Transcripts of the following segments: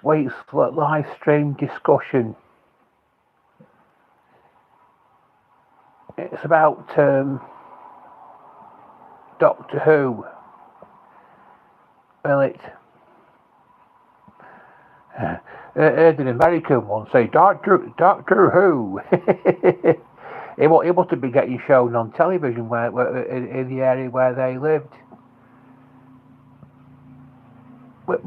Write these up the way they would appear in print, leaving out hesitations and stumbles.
week's live stream discussion. It's about Doctor Who. Well, heard an American one say Doctor Who. It must have been getting shown on television where in the area where they lived. But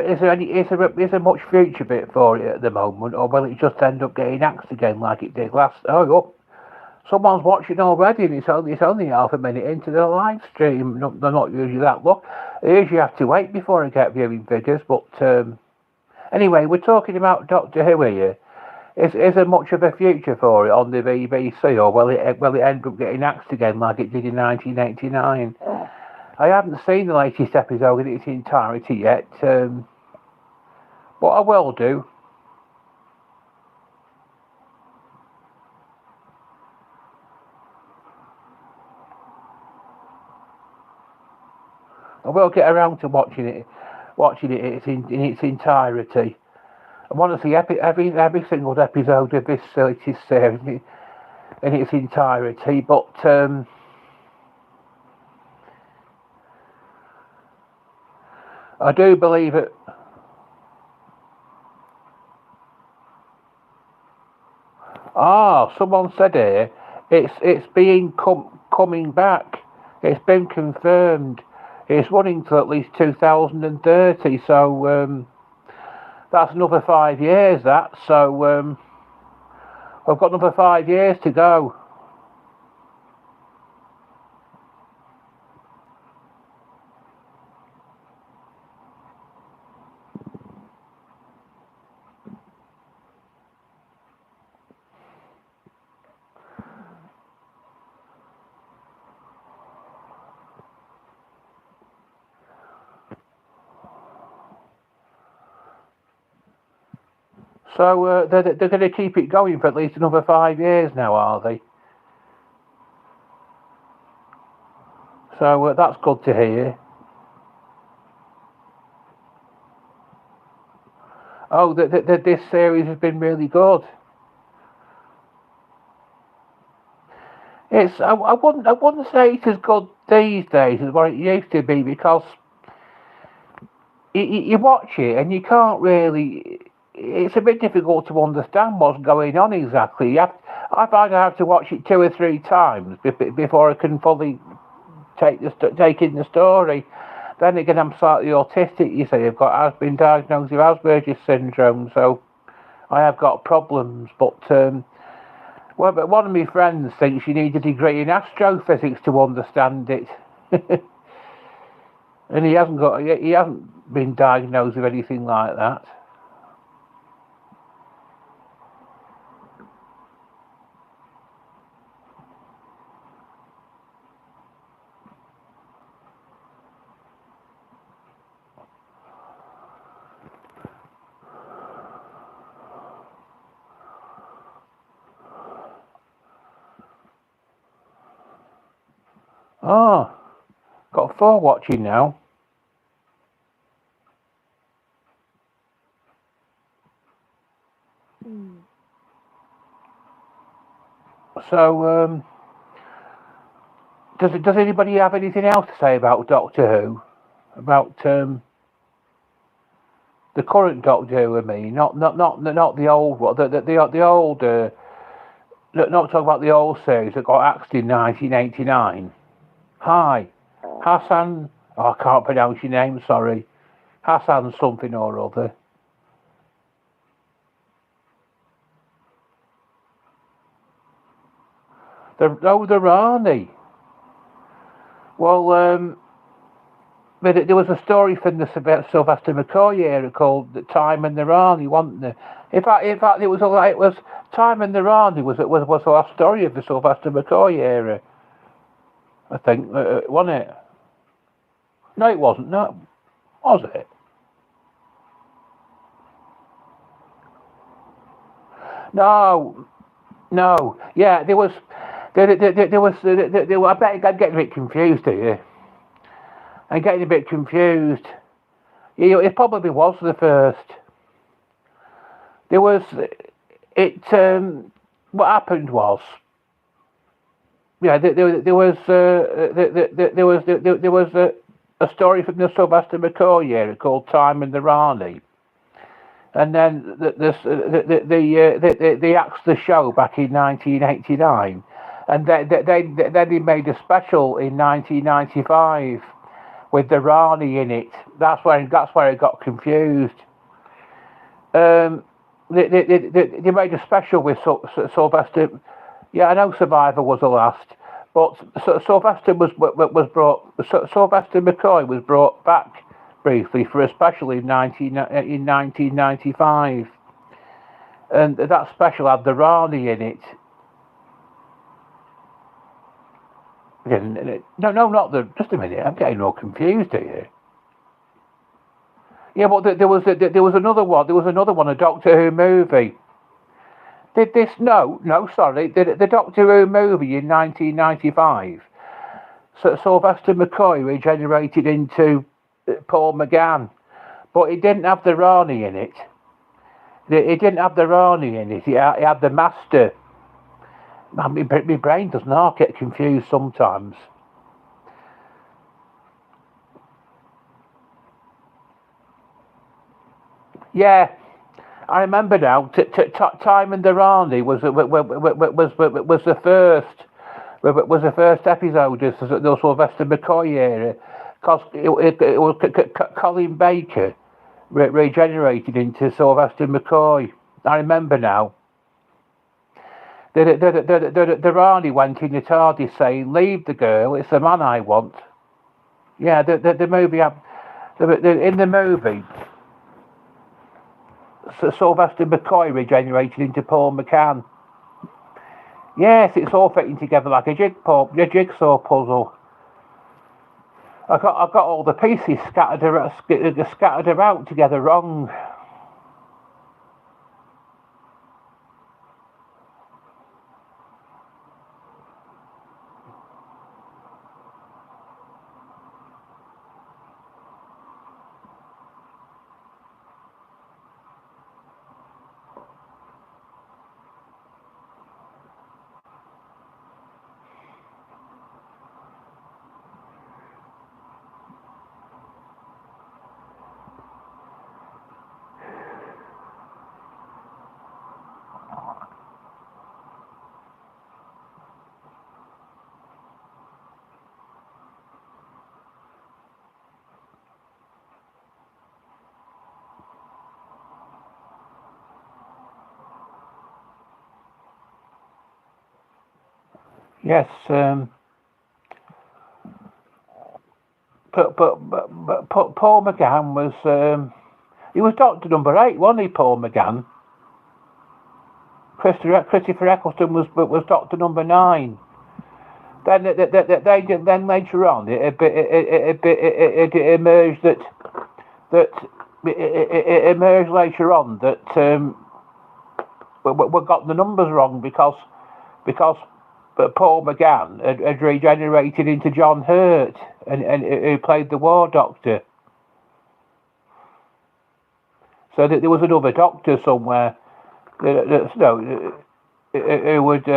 is there much future bit for it at the moment, or will it just end up getting axed again like it did last? Oh, someone's watching already, and it's only half a minute into the live stream. No, they're not usually that long. They usually have to wait before I get viewing figures. But anyway, we're talking about Doctor Who here. Is there much of a future for it on the BBC, or will it end up getting axed again like it did in 1989? I haven't seen the latest episode in its entirety yet. What I will do. I will get around to watching it in its entirety. I want to see every single episode of this latest series in its entirety, but I do believe it. Someone said here it's coming back. It's been confirmed. It's running till at least 2030. So that's another 5 years. So I've got another 5 years to go. So they're going to keep it going for at least another 5 years now, are they? So that's good to hear. Oh, this series has been really good. I wouldn't say it's as good these days as what it used to be, because you watch it and you can't really. It's a bit difficult to understand what's going on exactly. I find I have to watch it 2 or 3 times before I can fully take in the story. Then again, I'm slightly autistic. You see, I've been diagnosed with Asperger's syndrome, so I have got problems. But but one of my friends thinks you need a degree in astrophysics to understand it, and he hasn't been diagnosed with anything like that. Got 4 watching now. So, does anybody have anything else to say about Doctor Who? About the current Doctor Who, I mean, not the old one, the old. Not talking about the old series that got axed in 1989. Hi, Hassan. I can't pronounce your name. Sorry, Hassan something or other. The Rani. Well, there was a story from the Sylvester McCoy era called "The Time and the Rani," wasn't there? In fact, it was "Time and the Rani" was the last story of the Sylvester McCoy era. I think, wasn't it? No, it wasn't. No, was it? No. Yeah, there was. There was. I bet I'm getting a bit confused here. I'm getting a bit confused. It probably was the first. There was it. What happened was, yeah, there was a story from the Sylvester McCoy era called Time and the Rani, and then they axed the show back in 1989, and then they made a special in 1995 with the Rani in it. That's where it got confused. Um, they made a special with Sylvester. Yeah, I know Survivor was the last, but Sylvester McCoy was brought back briefly for a special in 1995, and that special had the Rani in it. No, no, not the. Just a minute, I'm getting all confused here. Yeah, but there was another one. There was another one, a Doctor Who movie. Did this? No, no, sorry. The Doctor Who movie in 1995. So Sylvester McCoy regenerated into Paul McGann, but he didn't have the Rani in it. He didn't have the Rani in it. He had the Master. Man, my brain does not get confused sometimes. Yeah, I remember now. Time and the Rani was the first. Was the first episode of the Sylvester McCoy era, because it was Colin Baker regenerated into Sylvester McCoy. I remember now. The Rani went in the TARDIS saying, "Leave the girl. It's the man I want." Yeah, the movie. In the movie, Sylvester McCoy regenerated into Paul McCann. Yes, it's all fitting together like a jigsaw puzzle. I got all the pieces scattered about together wrong. Yes, but Paul McGann was he was Doctor Number 8, wasn't he? Paul McGann. Christopher Eccleston was Doctor Number 9. Then later on it emerged that it emerged later on that we got the numbers wrong because Paul McGann had regenerated into John Hurt and who played the War Doctor. So that there was another Doctor somewhere who would.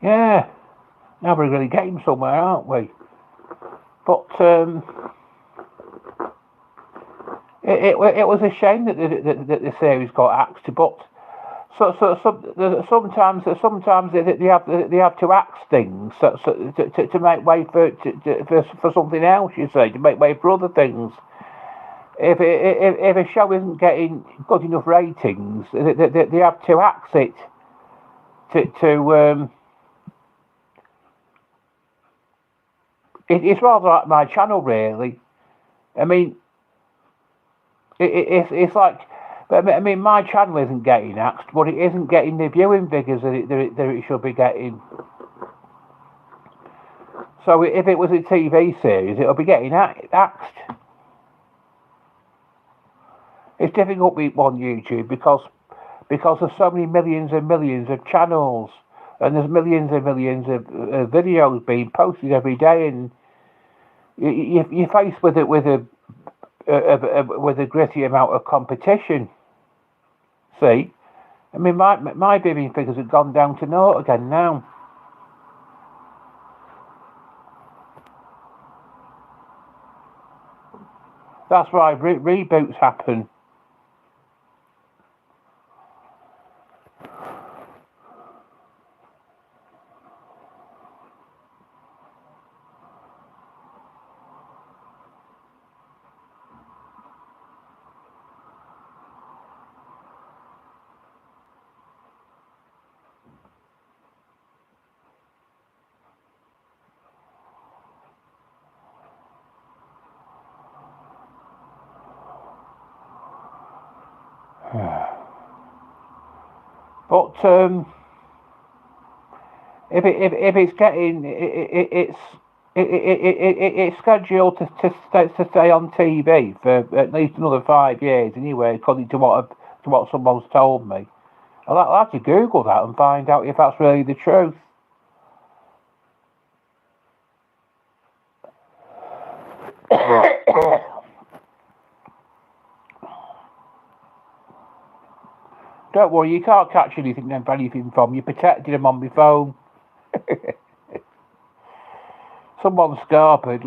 Yeah, now we're really getting somewhere, aren't we? But it was a shame that the series got axed, but sometimes they have to axe things to make way for something else. You say, to make way for other things. If a show isn't getting good enough ratings, they have to axe it to it's rather like my channel, really. I mean, it's like But I mean, my channel isn't getting axed, but it isn't getting the viewing figures that it should be getting. So if it was a TV series, it'll be getting axed. It's difficult on YouTube because there's so many millions and millions of channels, and there's millions and millions of videos being posted every day, and you're faced with it with a gritty amount of competition. See, I mean, my viewing figures have gone down to naught again now. That's why reboots happen. But if it's getting it's scheduled to stay on TV for at least another 5 years anyway, according to what someone's told me. I'll have to Google that and find out if that's really the truth. Don't worry, you can't catch anything from you. Protected them on my phone. Someone's scarpered.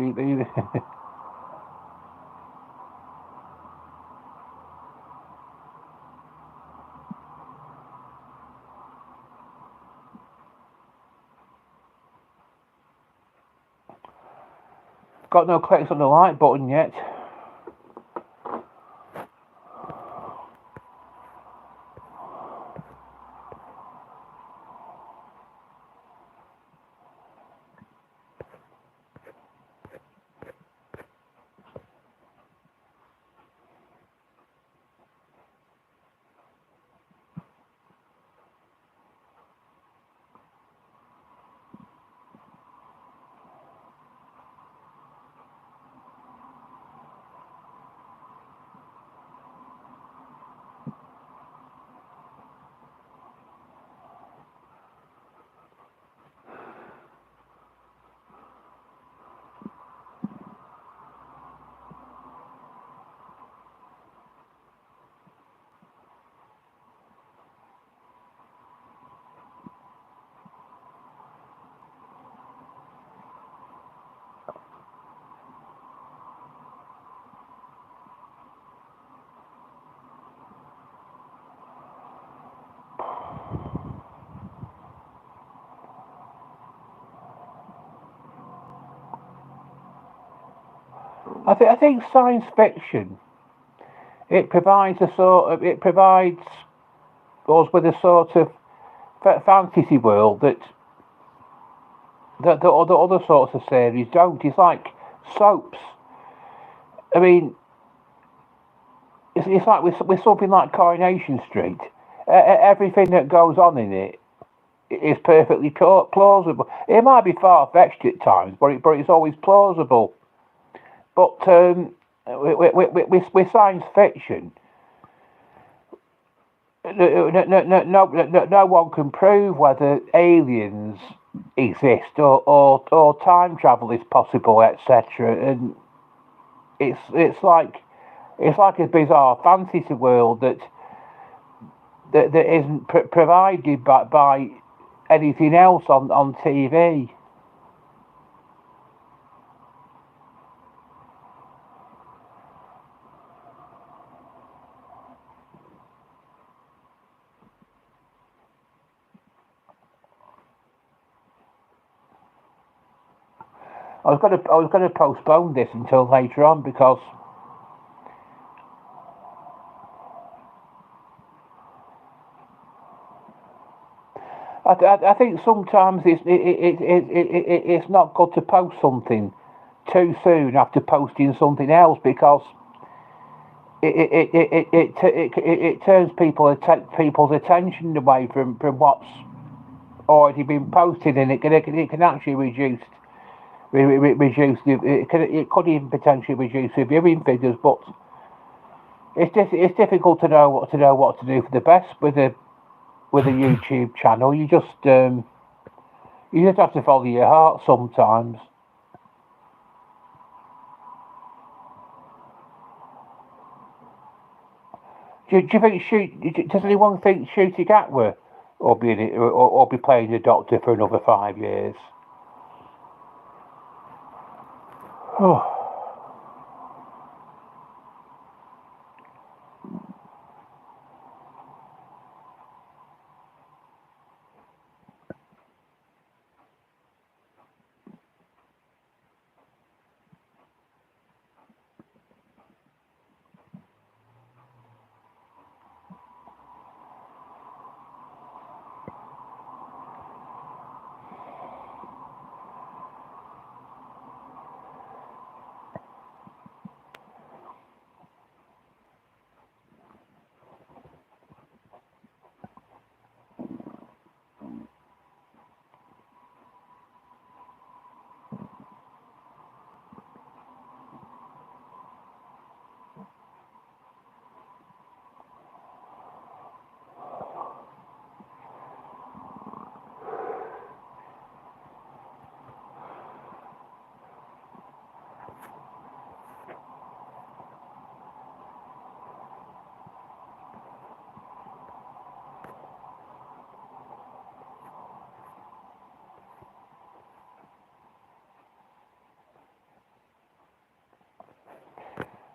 Got no clicks on the like button yet. I think science fiction provides us with a sort of fantasy world that the other sorts of series don't. It's like soaps. I mean, it's like with something like Coronation Street. Everything that goes on in it is perfectly plausible. It might be far-fetched at times, but it's always plausible. But with science fiction, no one can prove whether aliens exist or time travel is possible, etc. And it's like a bizarre fantasy world that isn't provided by anything else on TV. I was gonna postpone this until later on because I think sometimes it's not good to post something too soon after posting something else because it turns people's attention away from what's already been posted, and it can actually reduce it could even potentially reduce the viewing figures. But it's difficult to know what to do for the best with a YouTube channel. You just have to follow your heart sometimes. Do you think does anyone think shooting Gatwa or be playing the Doctor for another 5 years?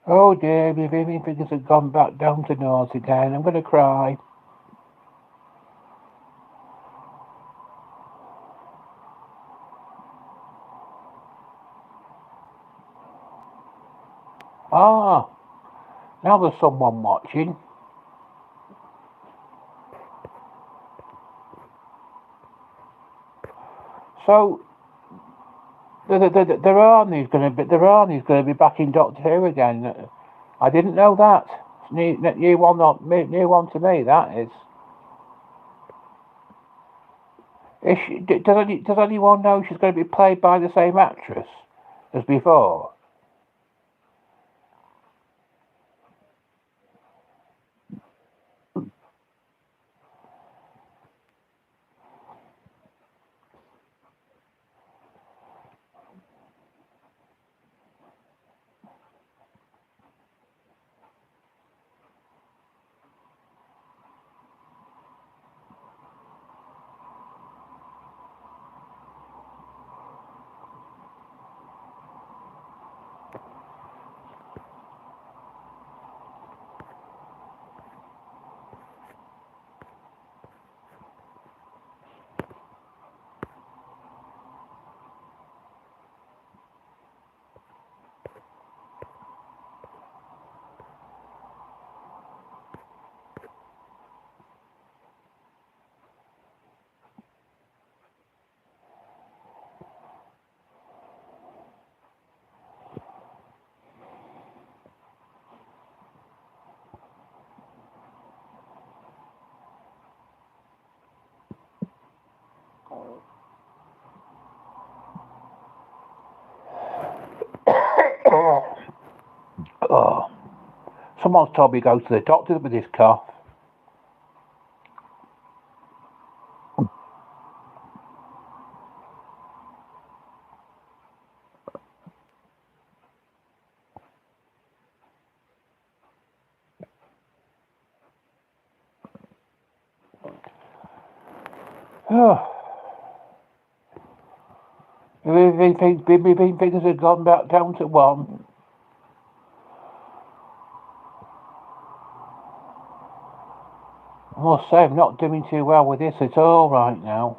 Oh dear, my viewing figures have gone back down to naught again. I'm going to cry. Ah, now there's someone watching. So there are these going to be back in Doctor Who again. I didn't know that. New one, new one to me. That is. Does anyone know she's going to be played by the same actress as before? Oh, someone's told me to go to the doctor with this cough. Oh, my fingers have gone back down to one. I must say, I'm not doing too well with this at all right now.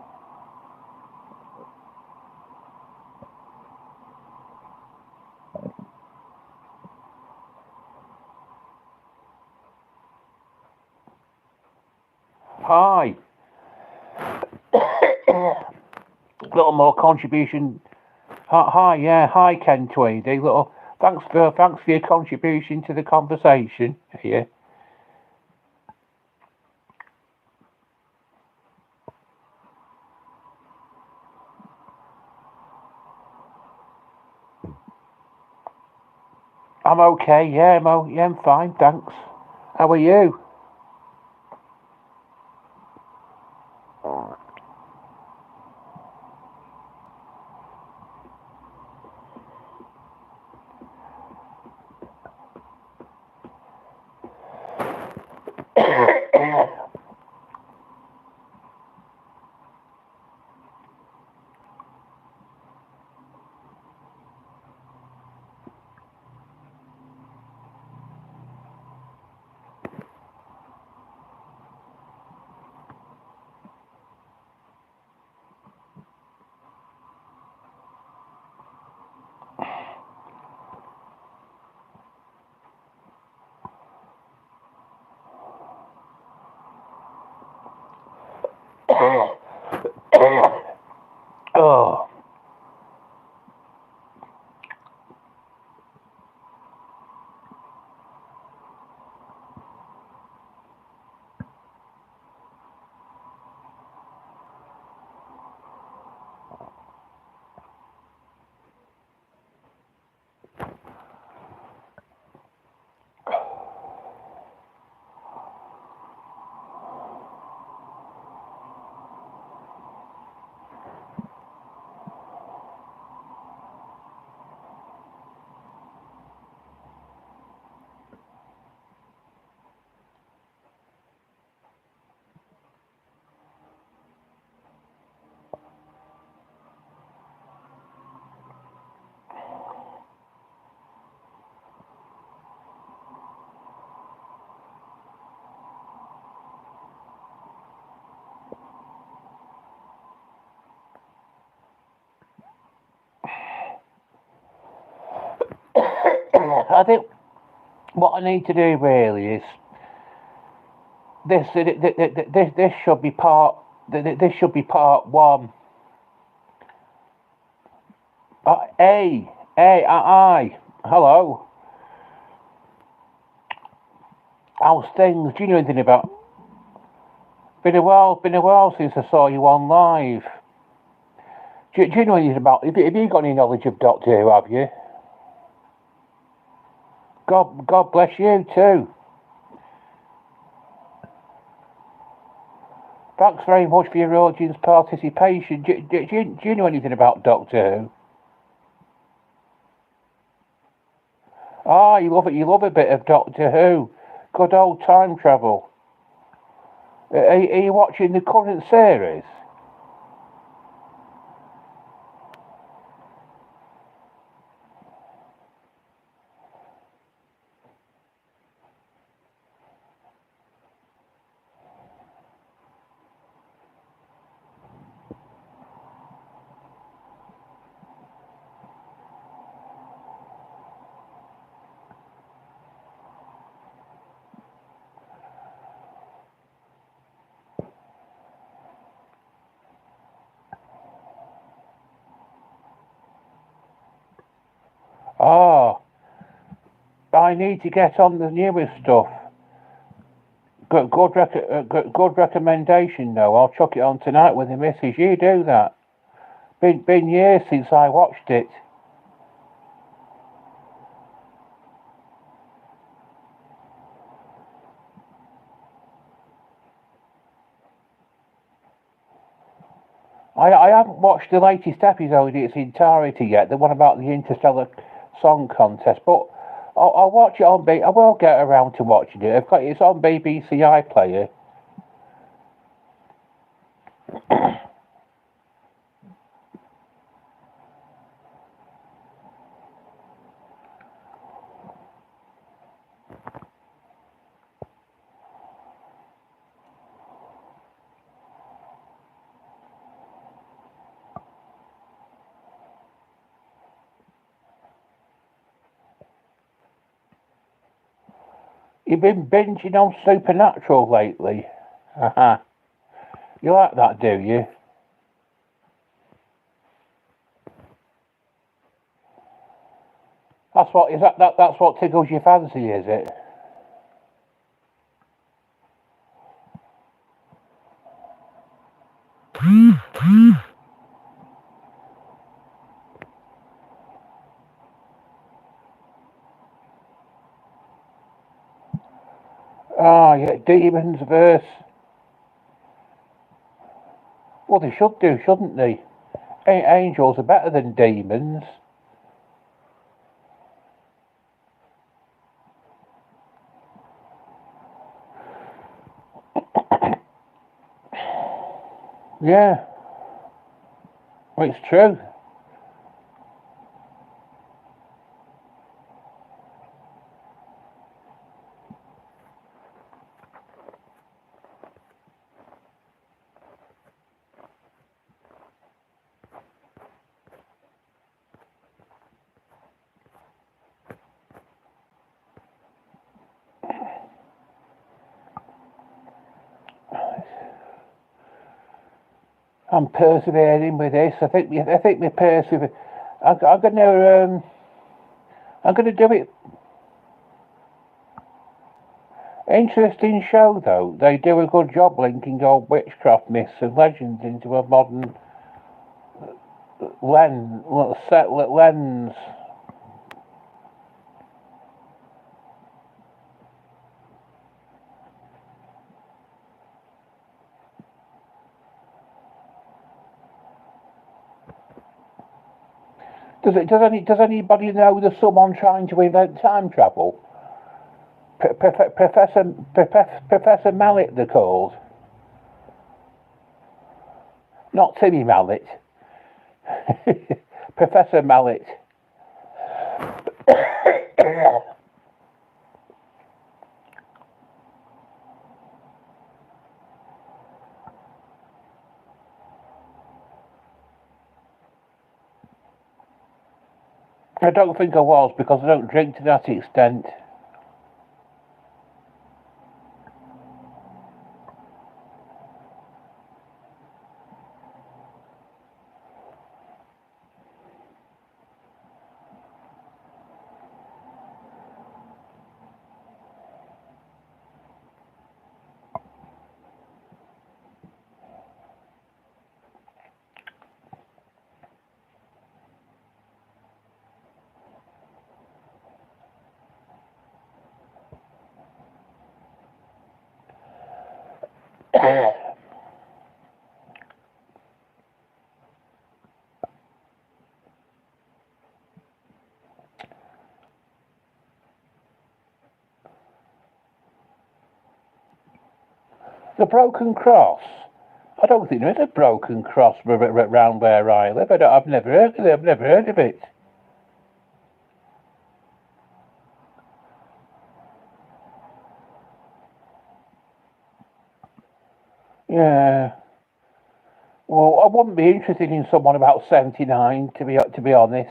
Hi. A little more contribution. Hi, yeah. Hi, Ken Tweedy. Thanks for your contribution to the conversation. Yeah. I'm okay. Yeah, I'm fine. Thanks. How are you? Oh. I think what I need to do really is this should be part this should be part one. I. Hello. How's things? Do you know anything about? Been a while since I saw you on live. Do you know anything about? Have you got any knowledge of Doctor Who? Have you? God bless you too. Thanks very much for your audience participation. Do you know anything about Doctor Who? Ah, you love it. You love a bit of Doctor Who. Good old time travel. Are you watching the current series? Ah, I need to get on the newest stuff. Good recommendation, though. I'll chuck it on tonight with the missus. You do that. Been years since I watched it. I haven't watched the latest episode in its entirety yet, the one about the Interstellar Song Contest, but I'll watch it on I will get around to watching it. It's on BBC iPlayer. You've been binging on Supernatural lately. Haha. You like that, do you? That's what tickles your fancy, is it? Ah, yeah, demons verse. Well, they should do, shouldn't they? Angels are better than demons. Yeah, well, it's true. I'm persevering with this. I think me persever. I'm I'm gonna do it. Interesting show though. They do a good job linking old witchcraft myths and legends into a modern lens. Does anybody know there's someone trying to invent time travel? Professor Mallet, they're called. Not Timmy Mallet. Professor Mallet. I don't think I was because I don't drink to that extent. The Broken Cross. I don't think there is a broken cross round where I live. I've never heard of it. I've never heard of it. Yeah. Well, I wouldn't be interested in someone about 79, to be honest.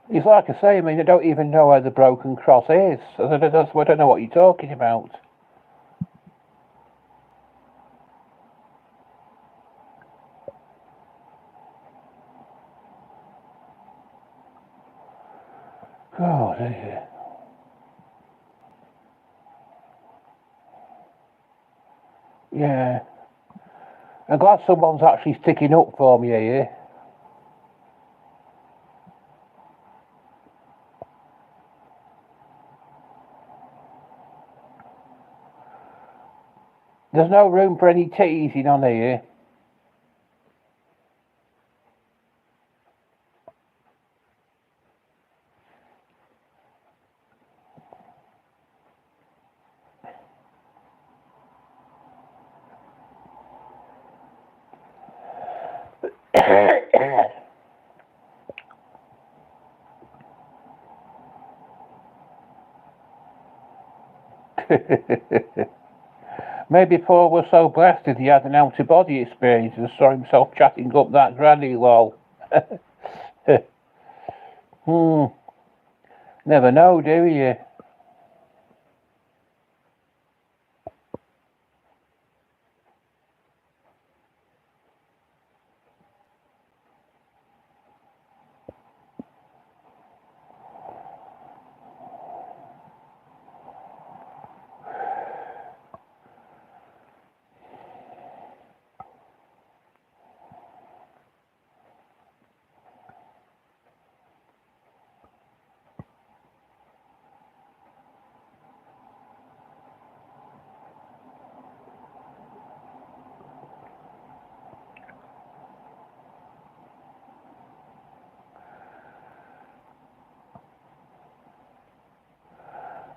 It's like I say. I mean, I don't even know where the Broken Cross is. I don't know what you're talking about. Oh, dear. Yeah. I'm glad someone's actually sticking up for me here. There's no room for any teasing on here. Maybe Paul was so blessed that he had an out-of-body experience and saw himself chatting up that granny, lol. Hmm, never know, do you?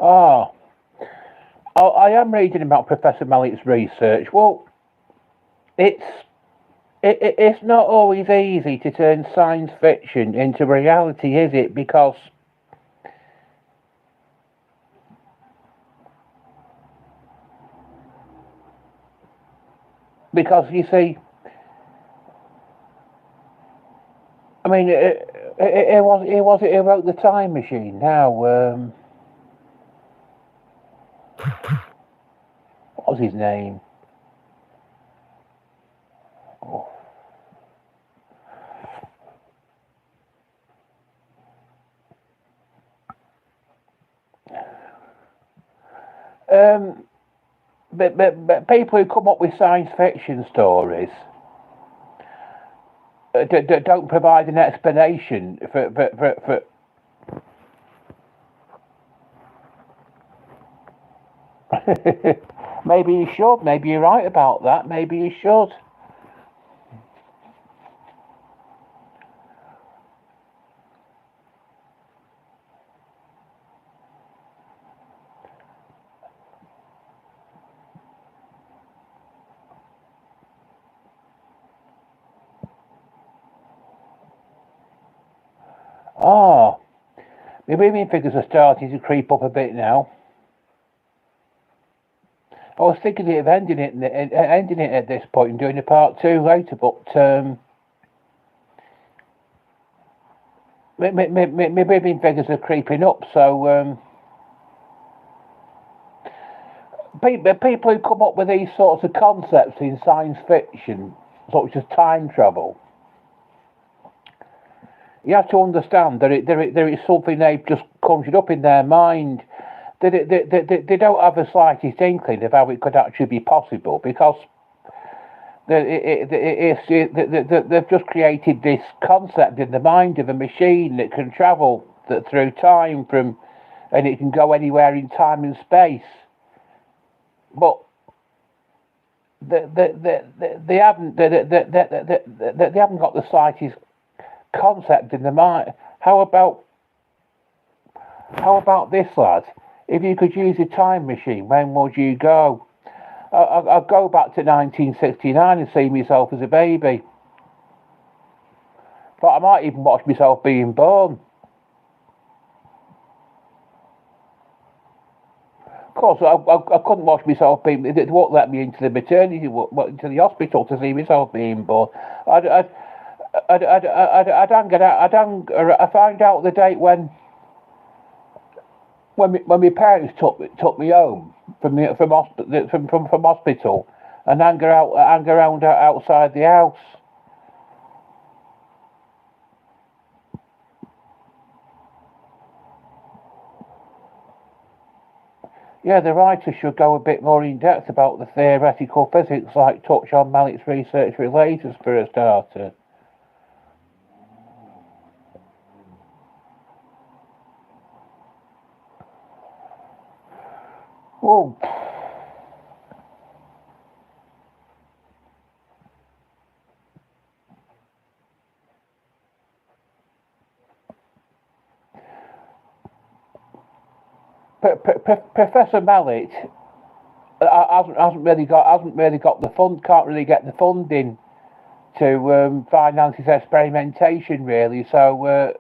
Ah, I am reading about Professor Mallet's research. Well, it's it's not always easy to turn science fiction into reality, is it? Because you see, I mean, it was it who wrote the Time Machine. Now, what was his name? Um, but people who come up with science fiction stories don't provide an explanation for. Maybe you should. Maybe you're right about that. Maybe you should. Ah, the moving figures are starting to creep up a bit now. I was thinking of ending it at this point and doing a part two later, but my moving figures are creeping up. So people who come up with these sorts of concepts in science fiction, such as time travel, you have to understand that there is something they've just conjured up in their mind. They don't have the slightest inkling of how it could actually be possible because they've just created this concept in the mind of a machine that can travel through time and it can go anywhere in time and space. But they haven't got the slightest concept in the mind. How about this, lad? If you could use a time machine, when would you go? I'd go back to 1969 and see myself as a baby. But I might even watch myself being born. Of course, I couldn't watch myself being. It won't let me into the maternity, into the hospital to see myself being born. I'd hang out. I find out the date when my parents took me home from hospital and hang around outside the house. Yeah, the writer should go a bit more in depth about the theoretical physics, like touch on Mallet's research with lasers for a starter. Well, Professor Mallet hasn't really got the fund, can't really get the funding to finance his experimentation, really. So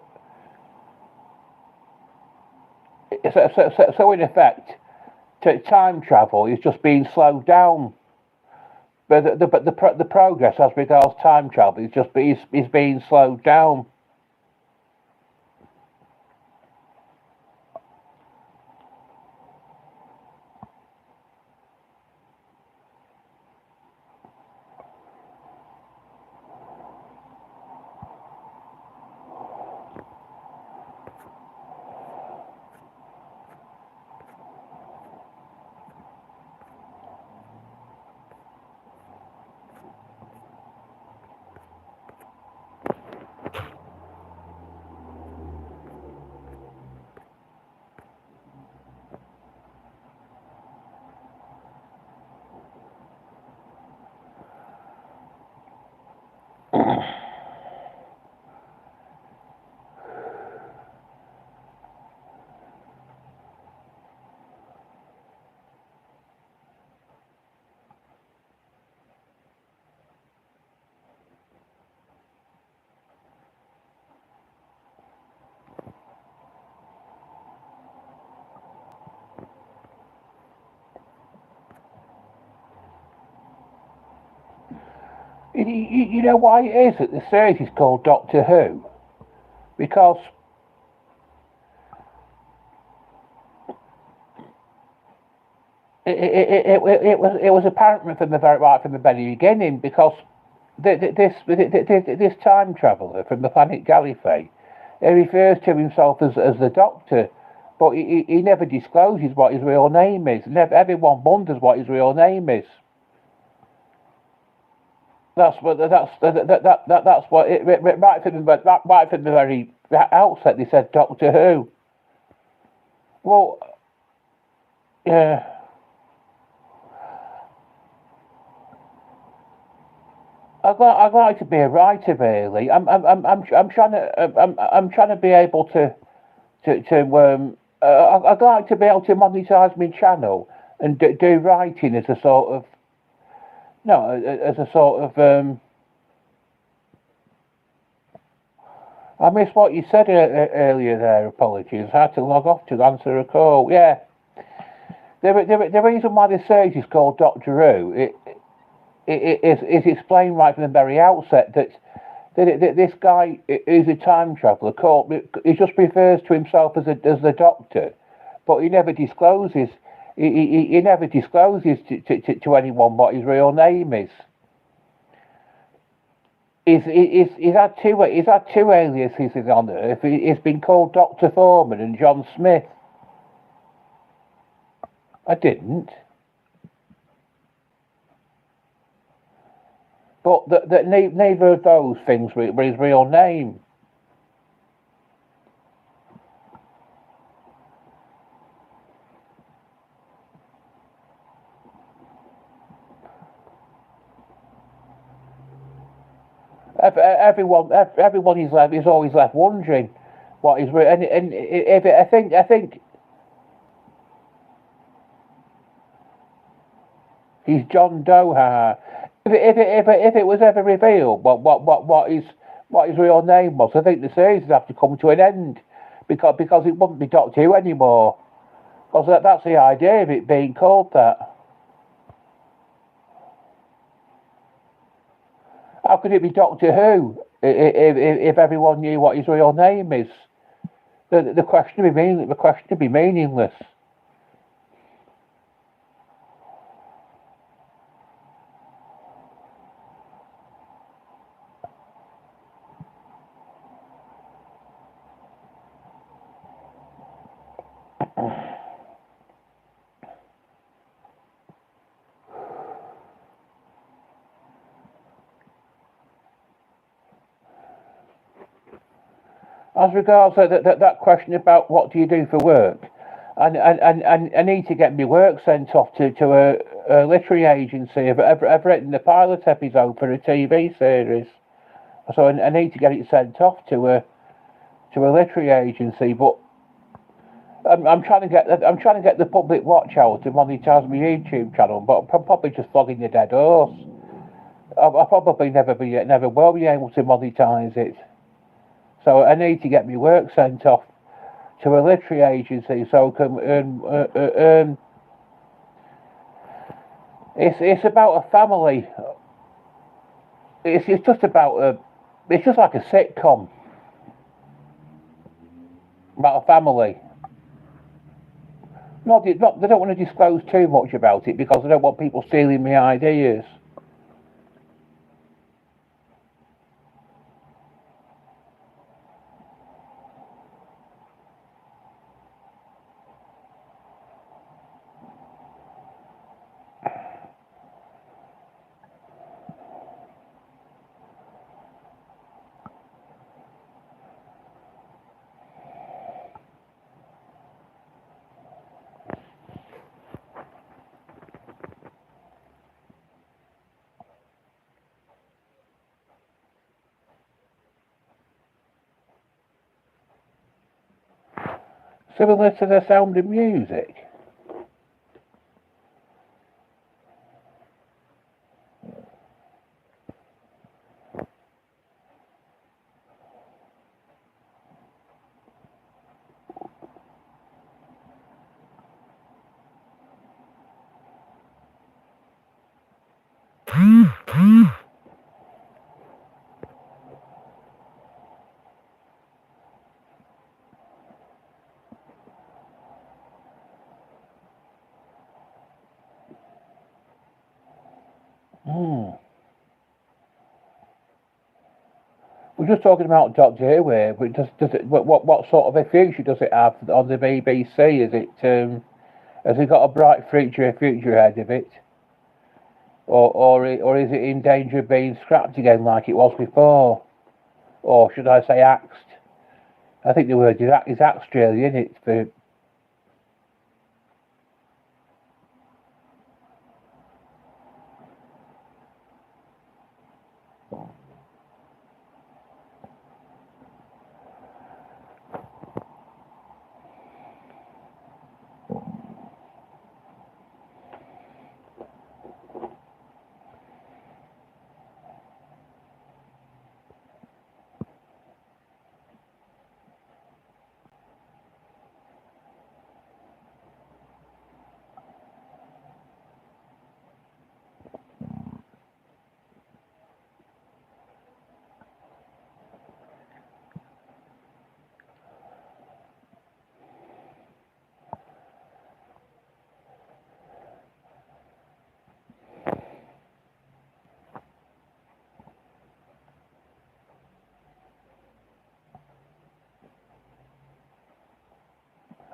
in effect, time travel is just being slowed down. But the progress as regards time travel is being slowed down. You know why it is that the series is called Doctor Who? Because it was apparent from the very beginning because this time traveller from the planet Gallifrey, he refers to himself as the Doctor, but he never discloses what his real name is. Everyone wonders what his real name is. That's what right from the very outset they said Doctor Who. Well, yeah. I'd like to be a writer, really. I'm trying to be able I'd like to be able to monetize my channel and do writing as a sort of, no, as a sort of, I missed what you said earlier there, apologies. I had to log off to answer a call. Yeah. The reason why the series is called Doctor Who, is explained right from the very outset that this guy is a time traveller. He just refers to himself as the Doctor, but he never discloses. He never discloses to anyone what his real name is. He's had two aliases on Earth. He's been called Doctor Foreman and John Smith. I didn't. But neither of those things were his real name. Everyone is always left wondering what is real. And if I think he's John Doe. If it was ever revealed what his real name was, I think the series would have to come to an end because it wouldn't be Doctor Who anymore. Because that's the idea of it being called that. How could it be Doctor Who if everyone knew what his real name is? The question would be meaningless. As regards that question about what do you do for work, and I need to get my work sent off to a literary agency. I've written the pilot episode for a TV series, so I need to get it sent off to a literary agency. But I'm trying to get the public watch out to monetize my YouTube channel, but I'm probably just flogging the dead horse. I'll probably never will be able to monetize it. So I need to get my work sent off to a literary agency so I can earn It's about a family. It's just about a. It's just like a sitcom about a family. They don't want to disclose too much about it because they don't want people stealing my ideas. Similar to The Sound of Music. Hmm. We're just talking about Doctor Who here, but does it what sort of a future does it have on the BBC? Is it has it got a bright future ahead of it, or is it in danger of being scrapped again like it was before, or should I say axed? I think the word is axed really, isn't it? For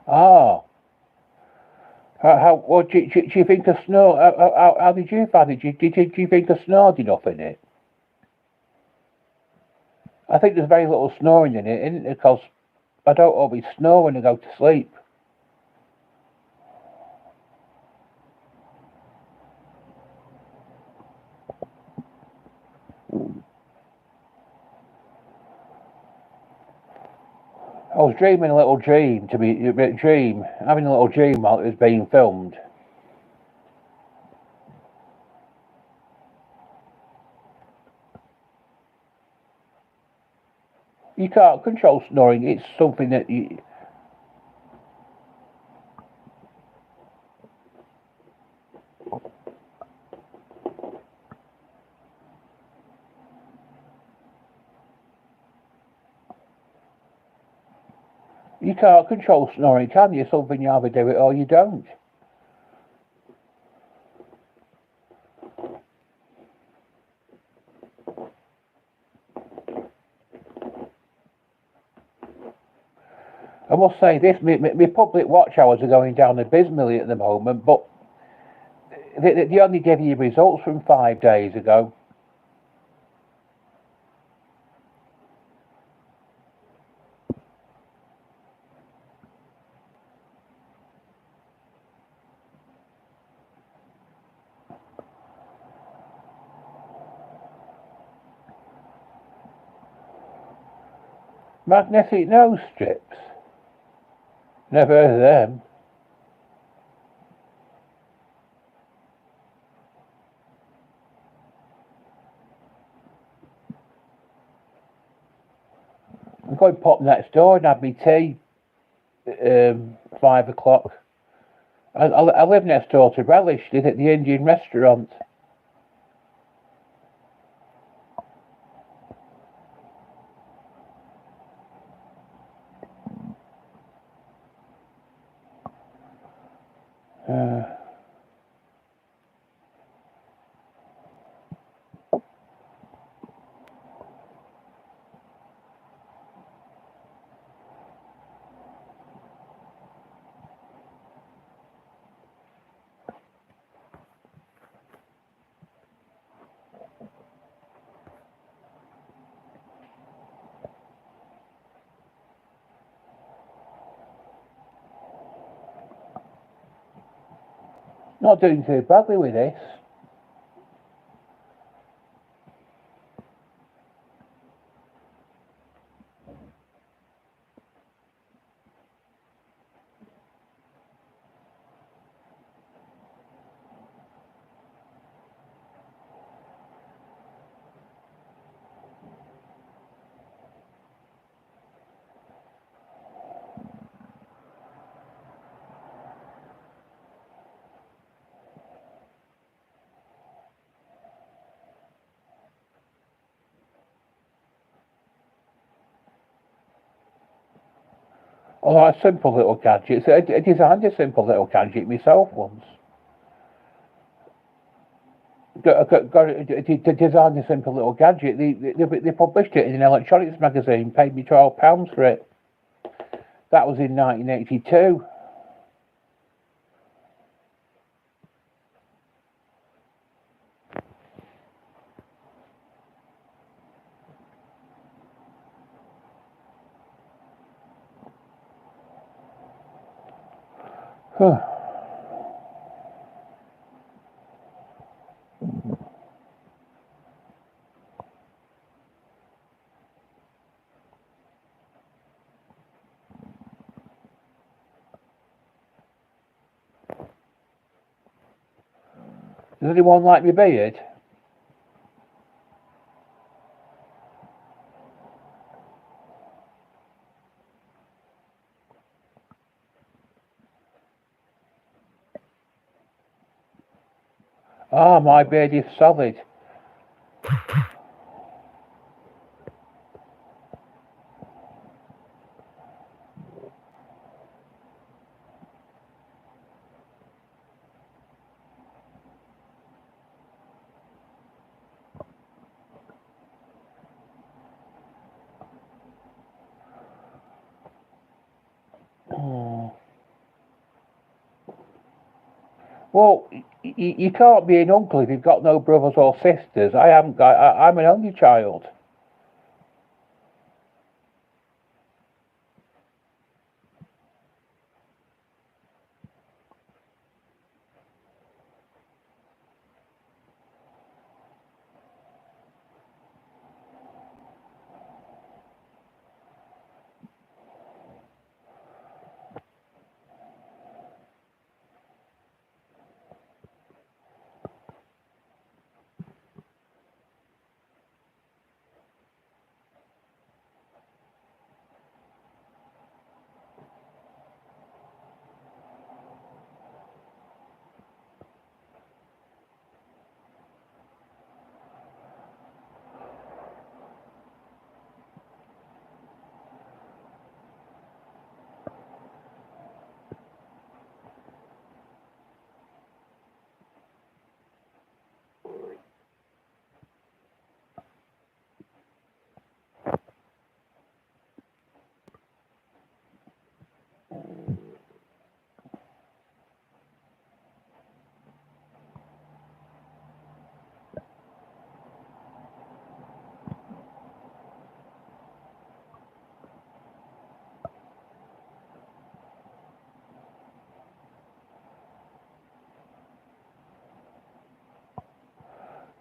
ah. What do you think the snow? How did you find it? Do you think the snowed enough in it? I think there's very little snoring in it, isn't it? Because I don't always snore when I go to sleep. I was dreaming a little dream having a little dream while it was being filmed. You can't control snoring. It's something that you can't control snoring, can you? It's something you either do it or you don't. I must say this: my public watch hours are going down abysmally at the moment, but they only give you results from 5 days ago. Magnetic nose strips. Never heard of them. I'm going to pop next door and have me tea. 5 o'clock. I live next door to Relish, at the Indian restaurant. Uh, Not doing too badly with this. Oh, a simple little gadget. I designed a simple little gadget myself once. To design a simple little gadget. They published it in an electronics magazine, paid me £12 for it. That was in 1982. Does anyone like my beard? Ah, my beard is solid. Oh. Well, you can't be an uncle if you've got no brothers or sisters. I haven't got. I'm an only child.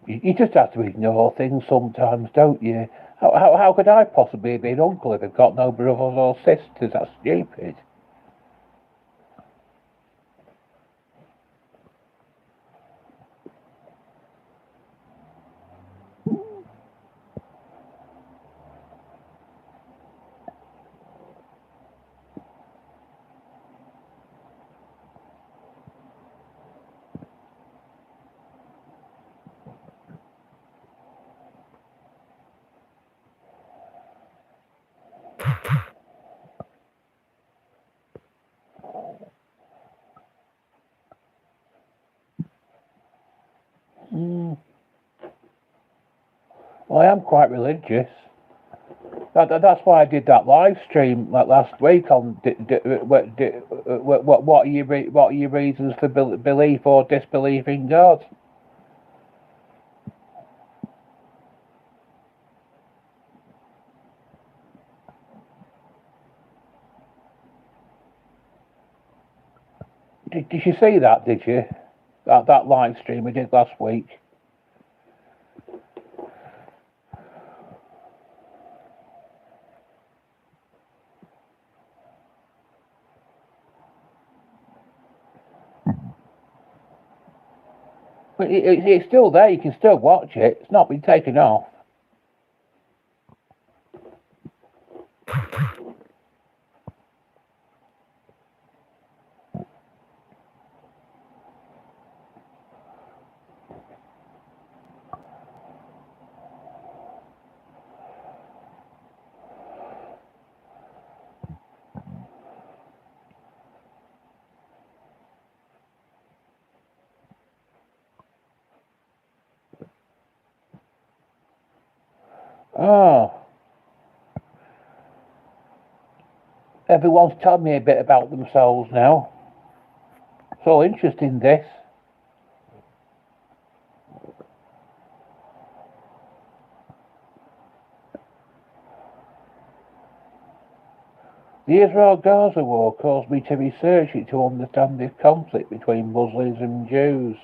You just have to ignore things sometimes, don't you? How could I possibly be an uncle if I've got no brothers or sisters? That's stupid. I am quite religious. That's why I did that live stream like last week on what are your reasons for belief or disbelief in God? Did you see that? Did you? That live stream we did last week. But it's still there. You can still watch it. It's not been taken off. Oh, everyone's telling me a bit about themselves now. It's all interesting, this. The Israel-Gaza war caused me to research it to understand this conflict between Muslims and Jews.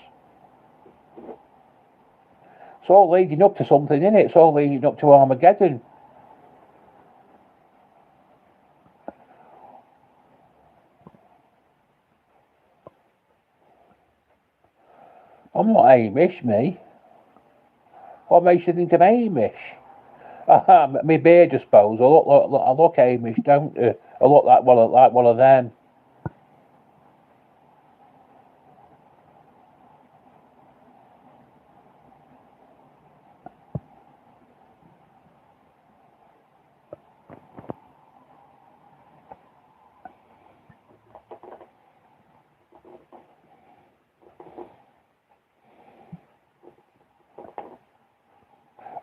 It's all leading up to something, isn't it? It's all leading up to Armageddon. I'm not Amish, me. What makes you think I'm Amish? My beard, I suppose. I look Amish, don't I? I look like one of them.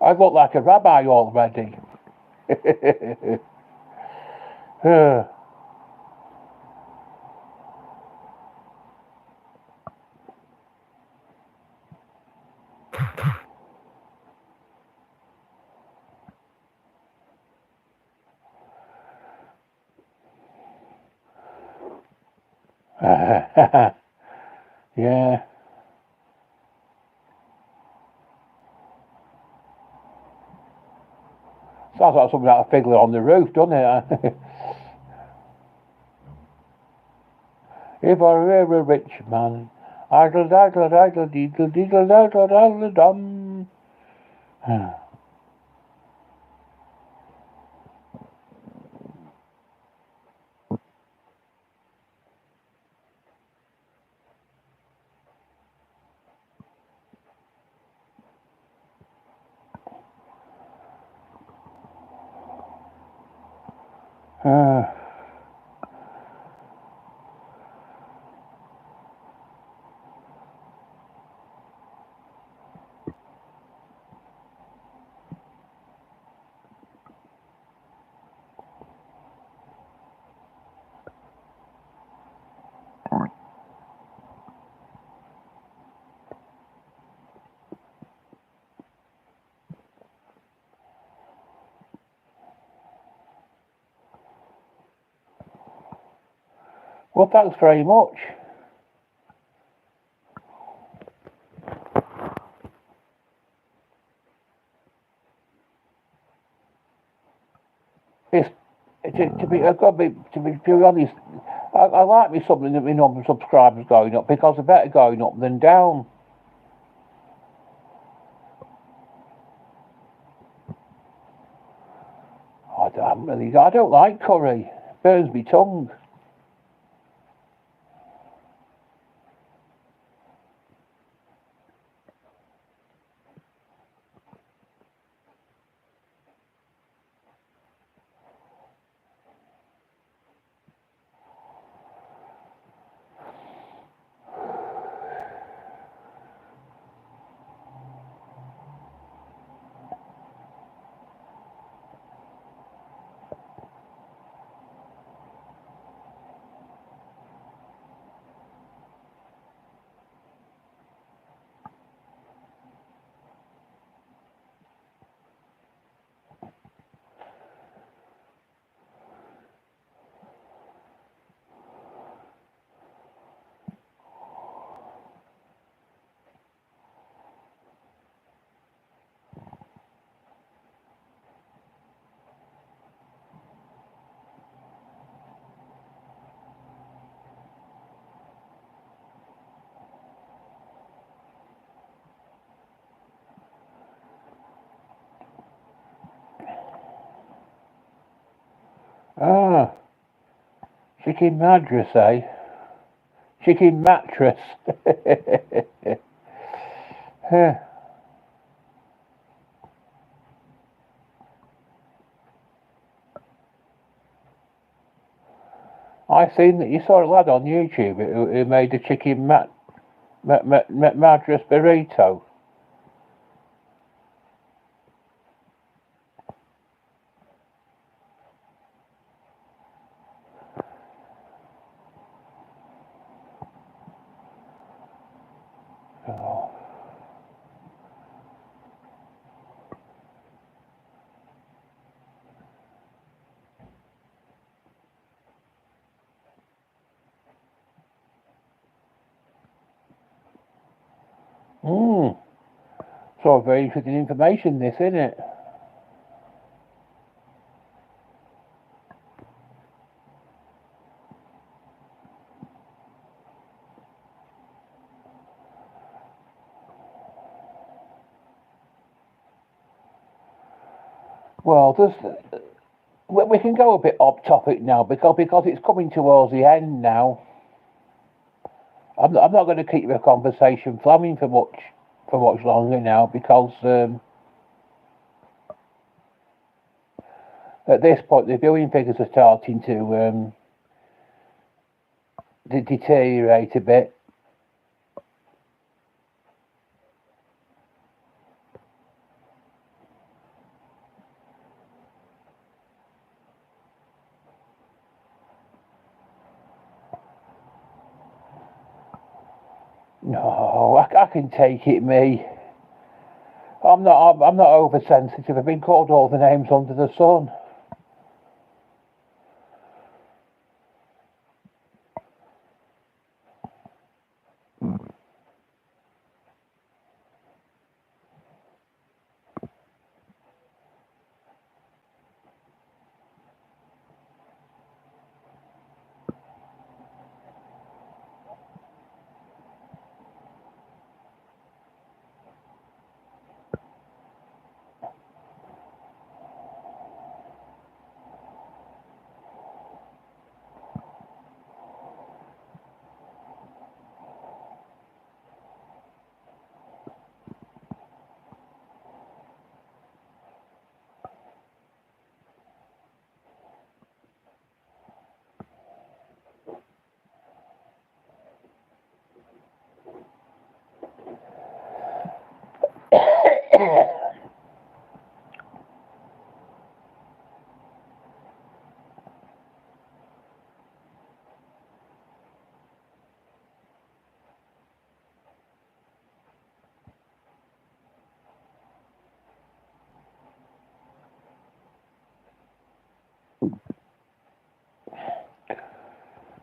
I look like a rabbi already. Yeah. Sounds like something out of Fiddler on the Roof, doesn't it? If I were a rich man, idle, idle, idle, deedle, deedle, idle, idle, dum. Well, thanks very much. It's I've got to be honest. I like me something that my number of subscribers going up because they're better going up than down. I don't like curry. Burns me tongue. Ah, chicken madras, eh? Chicken mattress. Huh. I seen that you saw a lad on YouTube who made a chicken madras burrito. Oh. Hmm. So very interesting information, this, isn't it? Well, we can go a bit off topic now because it's coming towards the end now. I'm not going to keep the conversation flowing for much longer now because at this point the viewing figures are starting to deteriorate a bit. No, I can take it, me. I'm not oversensitive. I've been called all the names under the sun.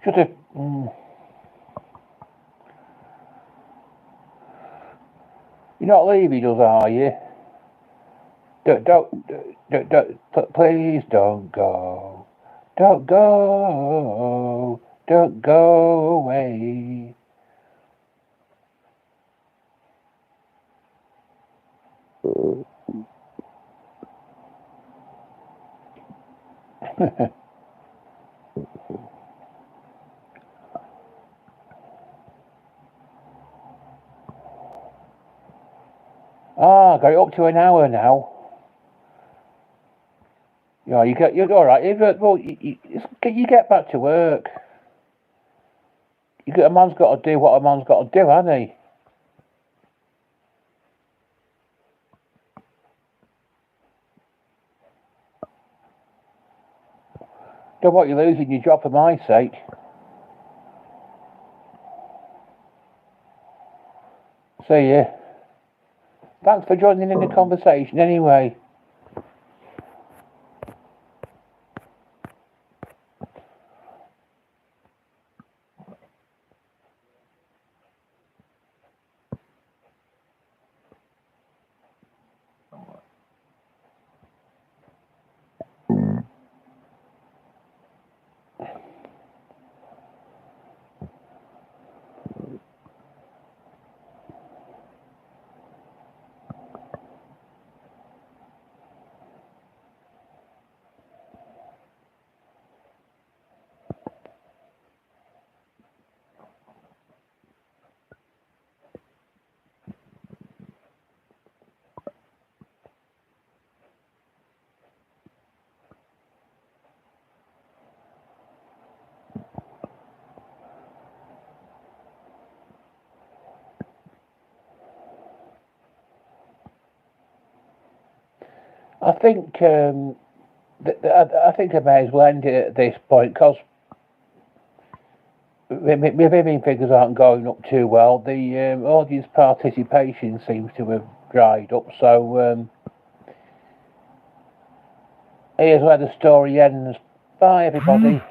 Should have. You're not leaving us, are you? Please don't go. Don't go. Don't go away. Ah, got it up to an hour now. Yeah, you're all right. Well, you get back to work. A man's got to do what a man's got to do, hasn't he? Don't want you losing your job for my sake. See ya. Thanks for joining in the conversation anyway. I think I think I may as well end it at this point because my viewing figures aren't going up too well. The audience participation seems to have dried up. So here's where the story ends. Bye, everybody.